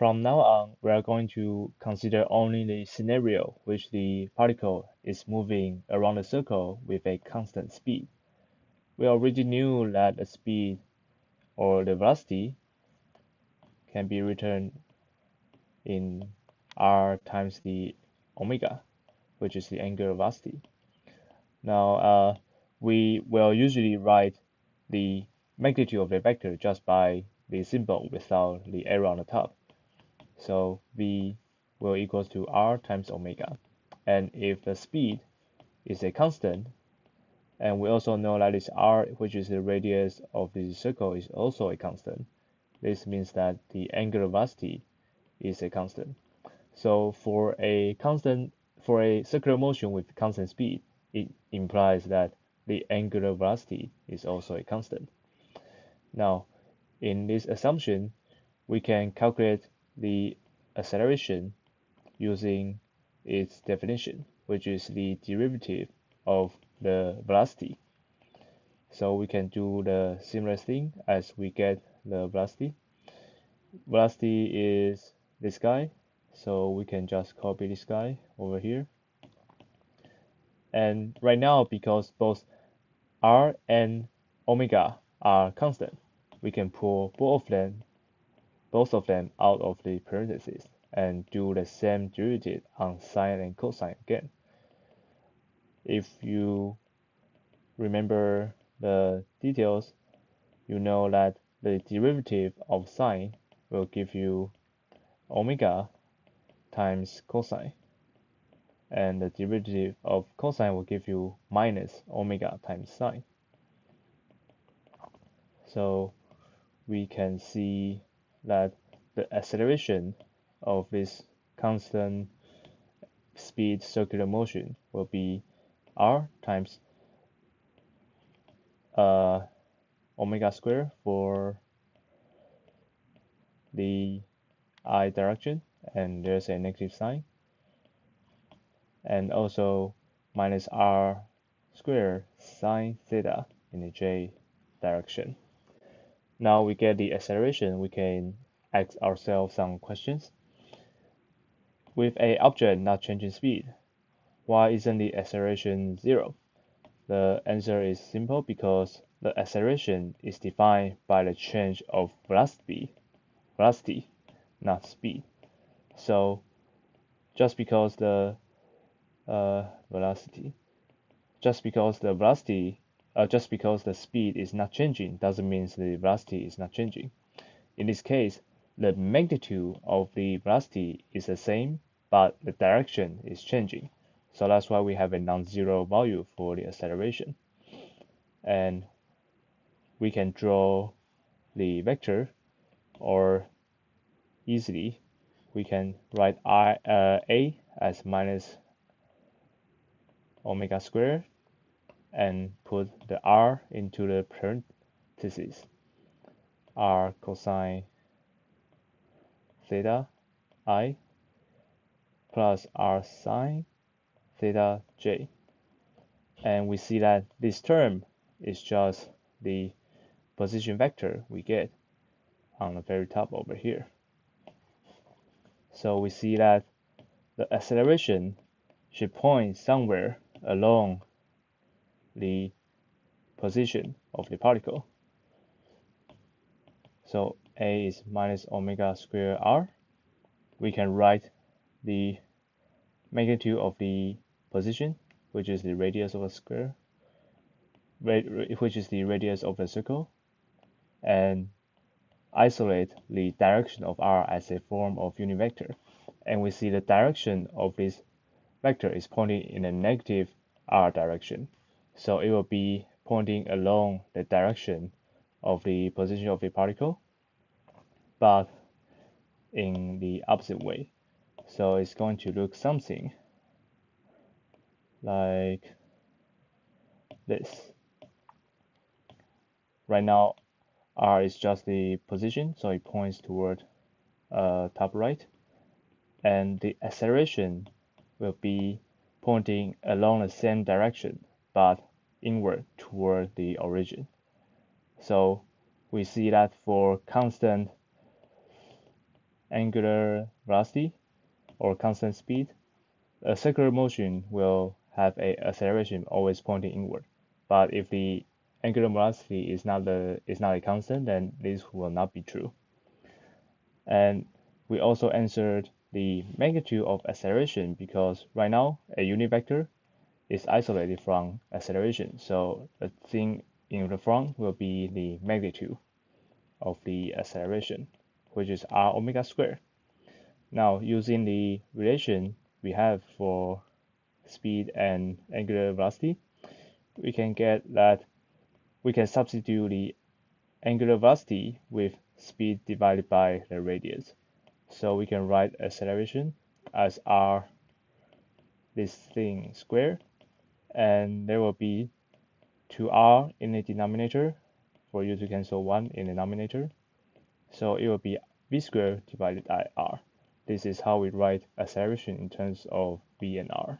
From now on, we are going to consider only the scenario which the particle is moving around the circle with a constant speed. We already knew that the speed or the velocity can be written in r times the omega, which is the angular velocity. Now, we will usually write the magnitude of the vector just by the symbol without the arrow on the top. So v will equals to r times omega. And if the speed is a constant, and we also know that this r, which is the radius of the circle, is also a constant, this means that the angular velocity is a constant. So for a circular motion with constant speed, it implies that the angular velocity is also a constant. Now, in this assumption, we can calculate the acceleration using its definition, which is the derivative of the velocity. So we can do the similar thing as we get the velocity. Velocity is this guy, so we can just copy this guy over here. And right now, because both r and omega are constant, we can pull both of them out of the parentheses and do the same derivative on sine and cosine again. If you remember the details, you know that the derivative of sine will give you omega times cosine, and the derivative of cosine will give you minus omega times sine. So we can see that the acceleration of this constant speed circular motion will be r times omega squared for the I direction, and there's a negative sign, and also minus r squared sine theta in the j direction. Now we get the acceleration, we can ask ourselves some questions. With an object not changing speed, why isn't the acceleration zero? The answer is simple, because the acceleration is defined by the change of velocity, not speed. So just because the speed is not changing doesn't mean the velocity is not changing. In this case, the magnitude of the velocity is the same, but the direction is changing. So that's why we have a non-zero value for the acceleration. And we can draw the vector, or easily we can write a as minus omega squared and put the r into the parentheses, r cosine theta I plus r sine theta j. And we see that this term is just the position vector we get on the very top over here. So we see that the acceleration should point somewhere along the position of the particle. So a is minus omega squared r. We can write the magnitude of the position, which is the radius of a square, which is the radius of a circle, and isolate the direction of r as a form of unit vector. And we see the direction of this vector is pointing in a negative r direction. So it will be pointing along the direction of the position of the particle, but in the opposite way. So it's going to look something like this. Right now, r is just the position, so it points toward top right, and the acceleration will be pointing along the same direction, but inward toward the origin. So we see that for constant angular velocity or constant speed, a circular motion will have a acceleration always pointing inward. But if the angular velocity is not a constant, then this will not be true. And we also answered the magnitude of acceleration because right now a unit vector is isolated from acceleration. So the thing in the front will be the magnitude of the acceleration, which is r omega squared. Now using the relation we have for speed and angular velocity, we can get that we can substitute the angular velocity with speed divided by the radius. So we can write acceleration as r this thing squared, and there will be 2r in the denominator for you to cancel 1 in the denominator. So it will be v squared divided by r. This is how we write acceleration in terms of v and r.